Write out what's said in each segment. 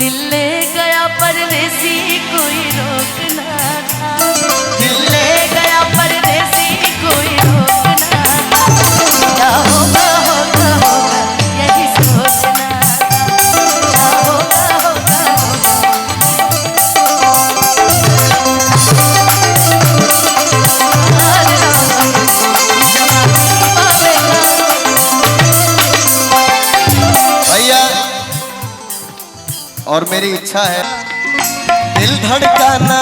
दिल ले गया परदेसी कोई रोकना था, दिल ले गया परदेसी कोई रोकना था, क्या होगा होगा होगा यही सोचना था, क्या होगा होगा भैया। और मेरी इच्छा है दिल धड़काना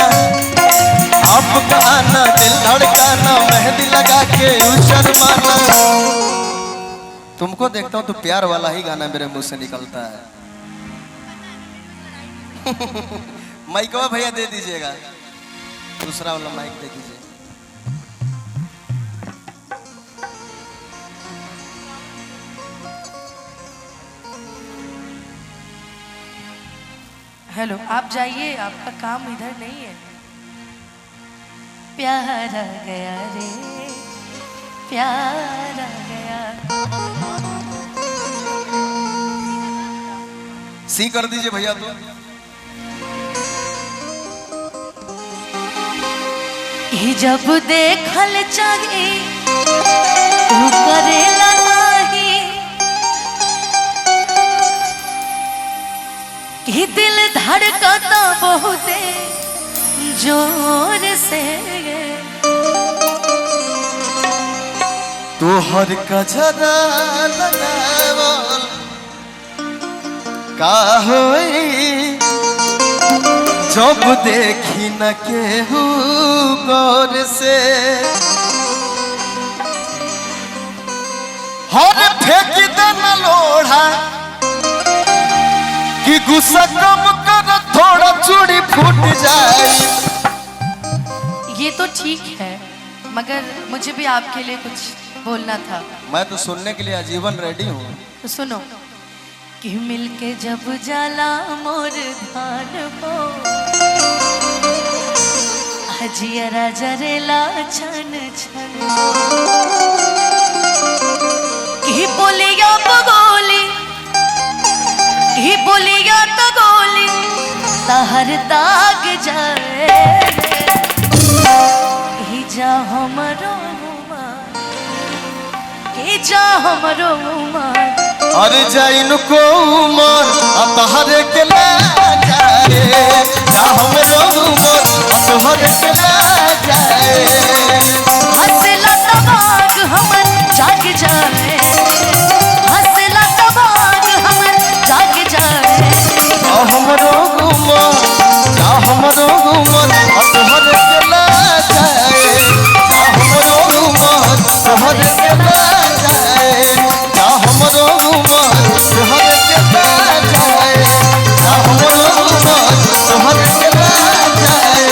आपका आना, दिल धड़काना मेहंदी लगा के शर्माना। तुमको देखता हूँ तो प्यार वाला ही गाना मेरे मुंह से निकलता है। माइक भैया दे दीजिएगा, दूसरा वाला माइक दे दीजिए। हेलो, आप जाइए, आपका काम इधर नहीं है। प्यार आ गया रे, प्यार आ गया। सी कर दीजिए भैया। तो ही जब देखल चाहे तू करेला नाही, कि दिल धड़कता बहुत जोर से, तो हर कजरा लगावल का होई जब देखी न केहू गौर से। हर फेंक देना लोढ़ा कि गुस्सा कम कर, थोड़ा चूड़ी फूट जाए। ये तो ठीक है, मगर मुझे भी आपके लिए कुछ बोलना था। मैं तो सुनने के लिए आजीवन रेडी हूँ। तो सुनो कि मिलके जब जाला मोर धान हो, हजियरा जरेला छन छन, कि बोलिया बगोली, कि बोलिया तो गोली तहर दाग जाए, कि जा हमरो कि जा हमरो उमर, अरे जाइन को उमर तहरे के ले जाए, जा हमरो उमर तहरे के ले जाए। हंसला तबाग हमर जाग जाए, हंसला तबाग हमर जाग जाए, जा हमरो उमर, जा हमरो उमर तहरे के ले जाए, जा हमरो उमर तहरे के ले जाए, जा हमरो उमर तहरे के ले जाए, जा हमरो उमर तहरे के ले जाए,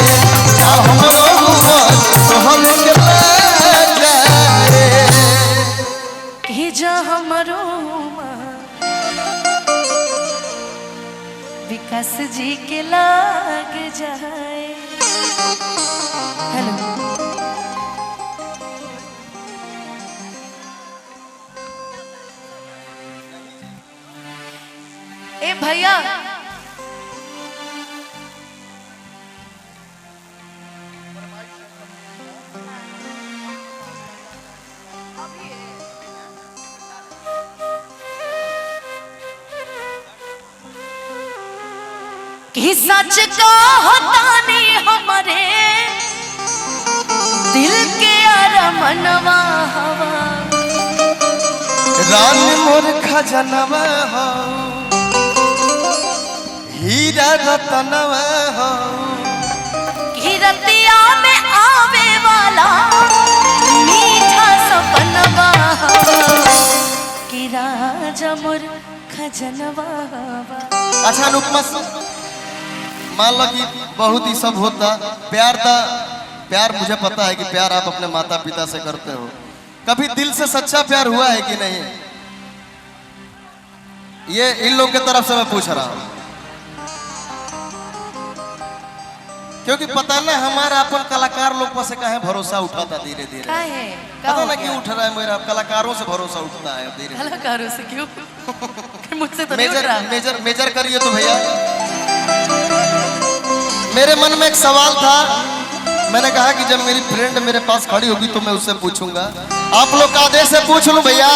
जा हमरो उमर तहरे के ले जाए। कि जा हमरो उमर विकास जी के लाग जाए। हेलो, ए भैया, कि सच का होता नहीं हमारे दिल के अरमनवा हवा, रानी मोर खजनवा हो, हीरा रतनवा हो, कि रतिया में आवे वाला मीठा सपनवा हवा, कि राजा मोर खजनवा हवा। अच्छा अनुपमा, मान लो कि बहुत ही सब होता प्यार था, प्यार मुझे पता है कि प्यार आप अपने माता पिता से करते हो, कभी दिल से सच्चा प्यार हुआ है कि नहीं? ये इन लोगों की तरफ से मैं पूछ रहा हूं, क्योंकि पता ना हमारा अपन कलाकार लोग पर से कहे भरोसा उठाता धीरे धीरे, पता ना क्यों उठ रहा है मेरा, कलाकारों से भरोसा उठता है धीरे। कलाकारों से क्यों? मुझसे तो मेजर मेजर मेजर करिए तो भैया। मेरे मन में एक सवाल था, मैंने कहा कि जब मेरी फ्रेंड मेरे पास खड़ी होगी तो मैं उससे पूछूंगा। आप लोग का आदेश से पूछ लूं भैया?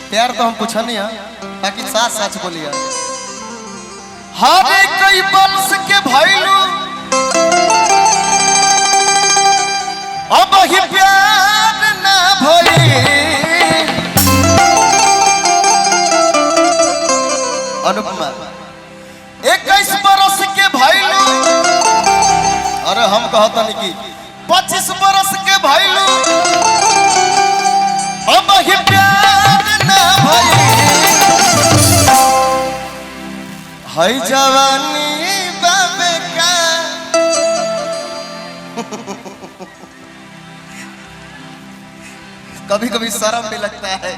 प्यार तो हम पूछा नहीं है, बाकी साथ साथ बोलिए। हरे कई बरस के भइलू अब ही प्यार ना भई। अनुपमा 21 बरस के भइलू, अरे हम कहता नहीं कि 25 बरस के भइलू अब ही प्यार ना भई। हई जवानी बाबे का कभी कभी शर्म भी लगता है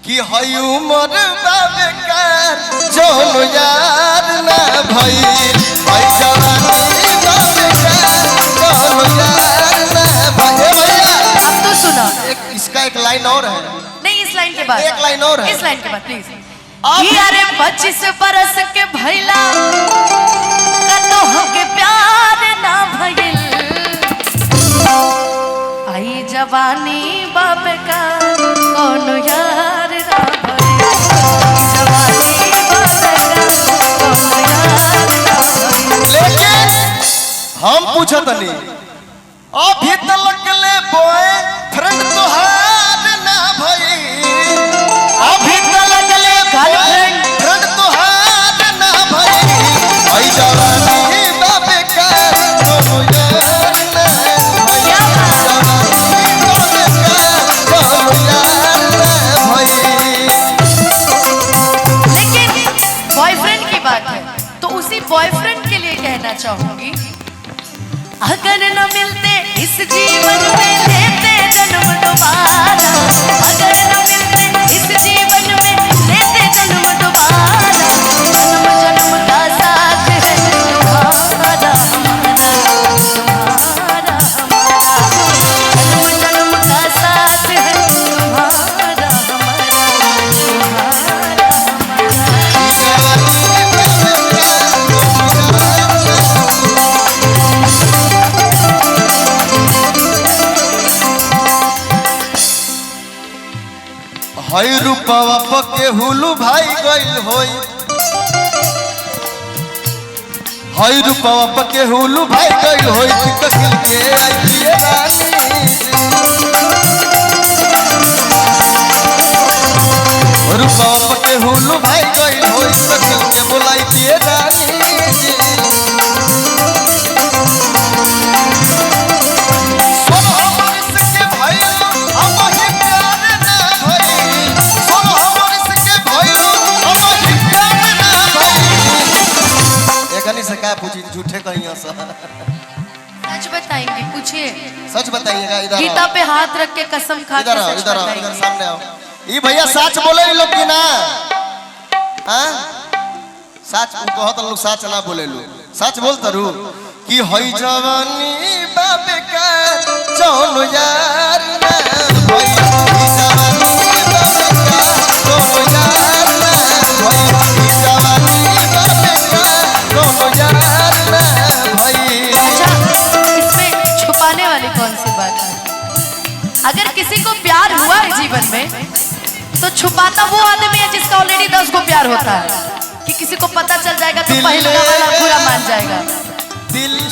कि हई उम्र बाबे का जोन यार ना भई। हई जवानी बाबे का जोन यार ना भई। भैया अब तो सुना, इसका एक लाइन और है। नहीं इस लाइन के बाद, एक लाइन और है। इस लाइन के बाद प्लीज। अरे 25 बरस के भैला तो हमके प्यार ना भइल। आई जवानी बाप का कौन यार ना भइल। जवानी बाप का कौन यार ना भइल। लेकिन हम पूछत नहीं अभी तक ले बॉय फ्रेंड तोहार ना भई। अभी तक ले गर्लफ्रेंड फ्रेंड तोहार ना भई। आई जवानी बाबे का कौन यार ना भई। जवानी बाबे का कौन यार ना भई। लेकिन बॉयफ्रेंड की बात है तो उसी बॉयफ्रेंड के लिए कहना चाहूंगी, अगर न मिलते इस जीवन में लेते जन्म दोबारा। अगर न मिलते इस जीवन में लेते जन्म दोबारा। जन्म जन्म का साथ है तुम्हारा हमारा, तुम्हारा हमारा। जन्म जन्म का साथ है तुम्हारा हमारा, तुम्हारा हमारा। हई रूपवा पके हुलू भाई गइल होई। हई रूपवा पके हुलू भाई गइल होई। कखिल के आइए रानी रूपवा पके हुलू भाई गइल होई। कखिल के बुलाई दिए रानी। से क्या पूछी झूठे कहीं सच बताएंगे, पूछिए। सच बताइएगा। इधर गीता पे हाथ रख के कसम खा के सच इधर बताएंगे। सामने आओ। ये भैया सच बोले लोग की ना? हाँ सच बहुत लोग सच ना बोले लो। सच बोलता रू कि हई जवानी बाबे का चौन यार ना भई। जवानी बाबे का चौन यार ना भई। जवानी बाबे का चौन यार ना भई। अच्छा, इसमें छुपाने वाली कौन सी बात है? अगर किसी को प्यार हुआ है जीवन में तो छुपाता वो आदमी है जिसका ऑलरेडी 10 को प्यार होता है। कि किसी को पता चल जाएगा तो पहले वाला बुरा मान जाएगा।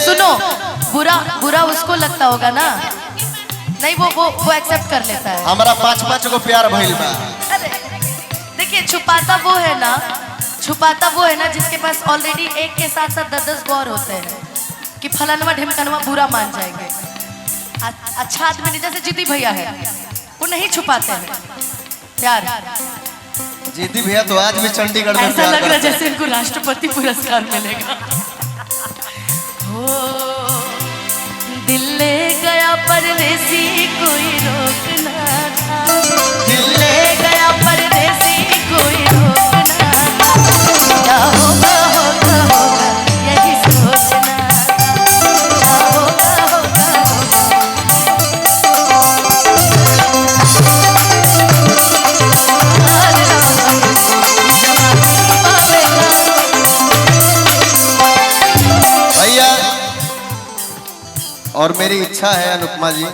सुनो, बुरा उसको लगता होगा ना, नहीं वो एक्सेप्ट कर लेता है। हमारा 5-5 को प्यार भइल बा। देखिए छुपाता वो है ना जिसके पास ऑलरेडी एक के साथ साथ 10 गौर होते हैं कि फलानवा ढिमकनवा बुरा मान जाएंगे। अच्छा आदमी नहीं, जैसे जीती भैया है, वो नहीं छुपाते हैं प्यार। जीती भैया तो आज भी चंडीगढ़ में ऐसा लग रहा है जैसे इनको राष्ट्रपति पुरस्कार मिलेगा। हो दिल ले गया परदेसी कोई रोकना था। दिल ले गया परदेसी कोई रोकना था। क्या होगा होगा होगा यही सोचना था। क्या होगा होगा होगा। और मेरी इच्छा है अनुपमा जी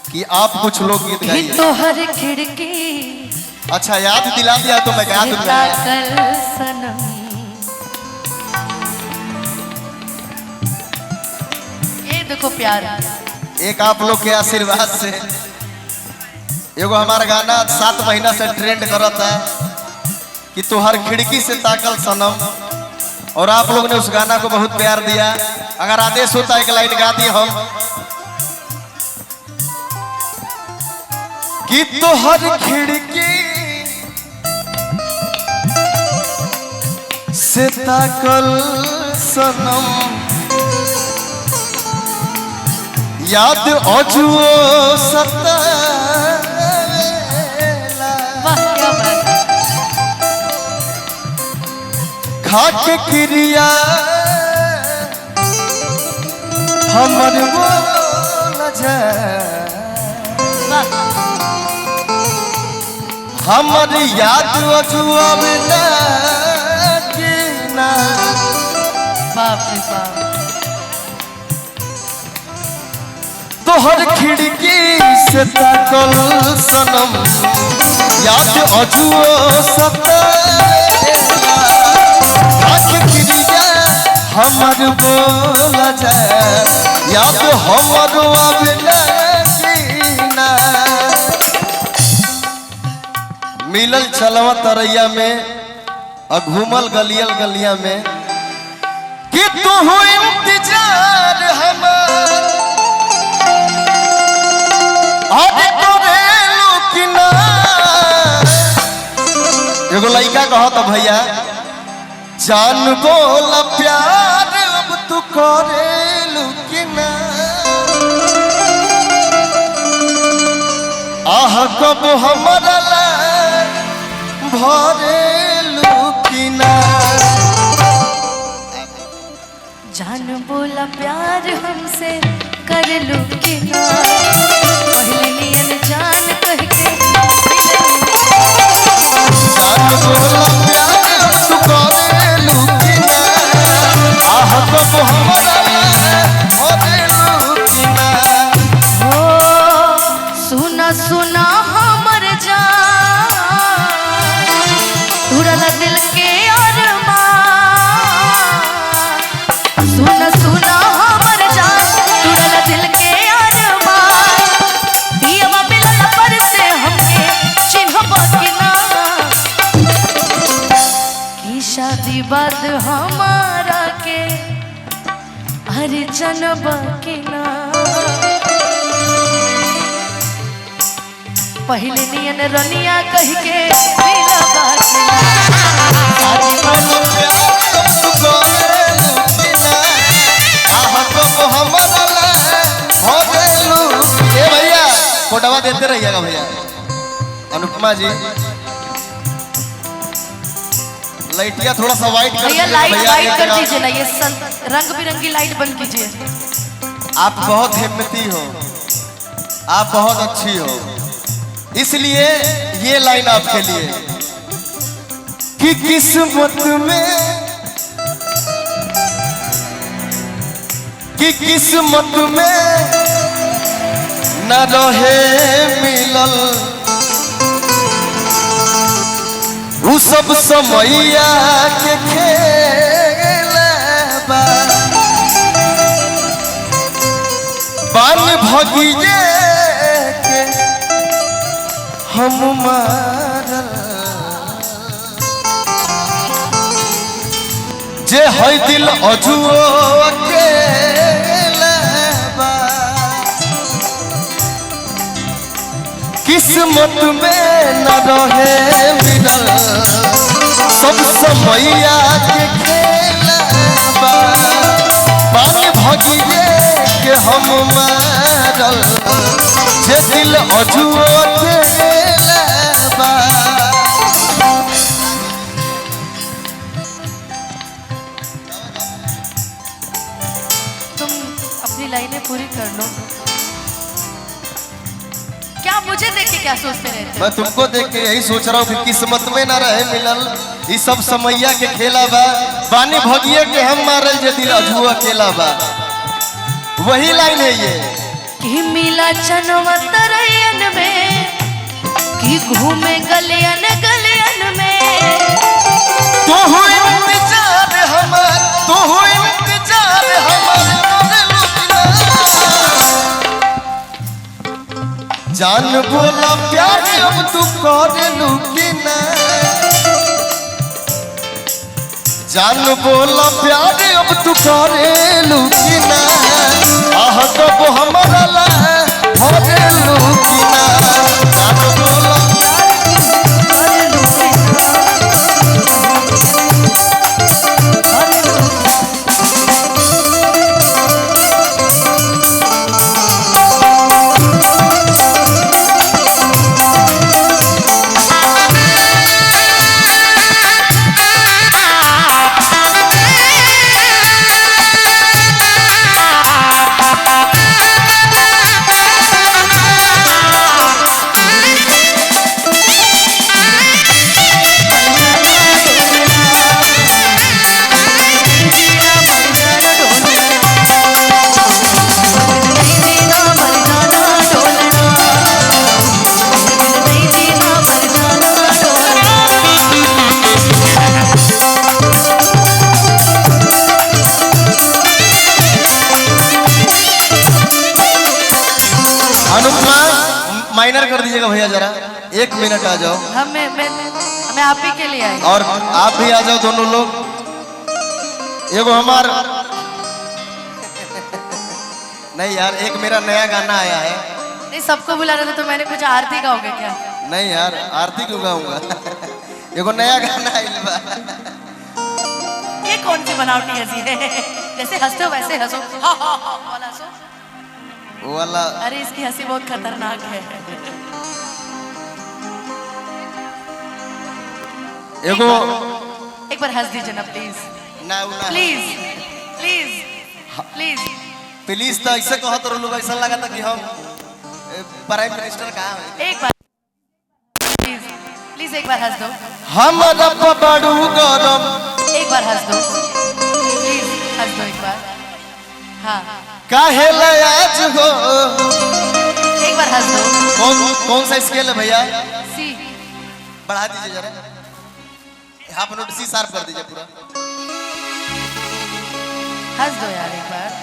कि आप कुछ लोग गीत गाइए। तो हर खिड़की अच्छा याद दिला दिया तो मैं गा दूंगा। कल सनम ये देखो प्यार, एक आप लोग के आशीर्वाद से एगो हमारा गाना 7 महीना से ट्रेंड करता है कि तो हर खिड़की से ताकल सनम, और आप लोग ने उस गाना को बहुत प्यार दिया। अगर आदेश होता है एक लाइन गा दिए हम कि तो हर खिड़की से ताकल सनम, याद अजुओ सतावेला। वाह क्या बात, खाके क्रिया हमर बोल जाए, हमर याद अजुआवेला कि ना। बाप रे बाप, तोहर खिड़की से ताकल सनम, याद अजुओ सतावेला। खाके क्रिया हमर बोल जाए, याद हमर आवेला कि ना। मिलल चलवा तरैया में और घूमल गलियल गलिया में कि तू इंतजार हमार आज करेलू कि ना। एगो लड़का कहो तो भैया जान बोला प्यार अब तू करेलू कि ना। आह कब हमारा भरेलू कि ना। जान बोला प्यार हमसे कर लू कि ना, पहले नियन जान कह के जान बोला प्यार तू करेलू कि ना। आह कब हमारा भरेलू कि ना। हो सुना सुना हमर जान, तुरल दिल के अरमान। सुना सुना हमर जान, तुरल दिल के अरमान। दियवा मिलल पर से हमके चिन्हब कि ना, की शादी बाद हमारा के हर जनब कि ना। पहले नियन रनिया कह के मिलबा कि ना। जान बोला प्यार तू करेलू कि ना। आह कब हमारा भरेलू। ए भैया फोटोवा देते रहिएगा भैया। अनुपमा जी लाइटिया थोड़ा सा वाइट कर भैया दीजिए। लाइट वाइट कर एक दीजिए ना, ये रंग बिरंगी लाइट बंद कीजिए। आप बहुत हिम्मती हो, आप बहुत अच्छी हो, इसलिए ये लाइन आपके लिए कि किस्मत में, कि किस्मत में न रहे मिलल उ सब समैया के खेल बा। बान भगिए के हम मारल, जे है दिल अजुओ अकेला बा। किस्मत में न रहे मिलल सब समैया के खेला बा। बान भगिए के हम मारल, जे दिल अजुओ अकेला बा। तुम अपनी लाइनें पूरी कर लो। क्या मुझे देख के क्या सोचते रहते हो? मैं तुमको देख के यही सोच रहा हूँ कि किस्मत में ना रहे मिलल ये सब समैया के खेला बा। बानी भगिए के हम मारल जे दिल अजुआ अकेला बा। वही लाइन है ये कि मिला चनवा तरयन में कि घूमे गलियन गलियन में तो हो इंतजार हमार तो हो इंतजार हमार करे लुकिना जान बोला प्यार अब तू करे लुकिना जान बोला प्यार अब तू करे लुकिना आह कब हमारा ला भरे लुकिना जान बोला माइनर कर दीजिएगा भैया जरा 1 मिनट आ जाओ मैं आप ही के लिए आई और आप भी आ जाओ दोनों लोग एगो हमार नहीं यार एक मेरा नया गाना आया है नहीं सबको बुला रहे थे तो मैंने कुछ आरती गाओगे क्या नहीं यार आरती क्यों गाऊंगा एगो नया गाना आइल बा ये कौन सी बनावटी हंसी है जैसे हंसते हो वैसे हंसो हा हा हा वाला हंसो वो वाला अरे इसकी हंसी बहुत खतरनाक है एगो एक बार हंस दीजिए ना प्लीज ना प्लीज प्लीज प्लीज प्लीज तो ऐसे कहत रहो लोग ऐसा लगा था कि हम प्राइम मिनिस्टर कहाँ हैं एक बार प्लीज प्लीज एक बार हंस दो हमारा पबड़ू गरम एक बार हंस दो प्लीज हंस दो एक बार हाँ काहे लाज हो एक बार हंस दो कौन सा स्केल है भैया सी बढ़ा दीजिए जरा हाफ नोट सी शार्प कर दीजिए पूरा हंस दो यार एक बार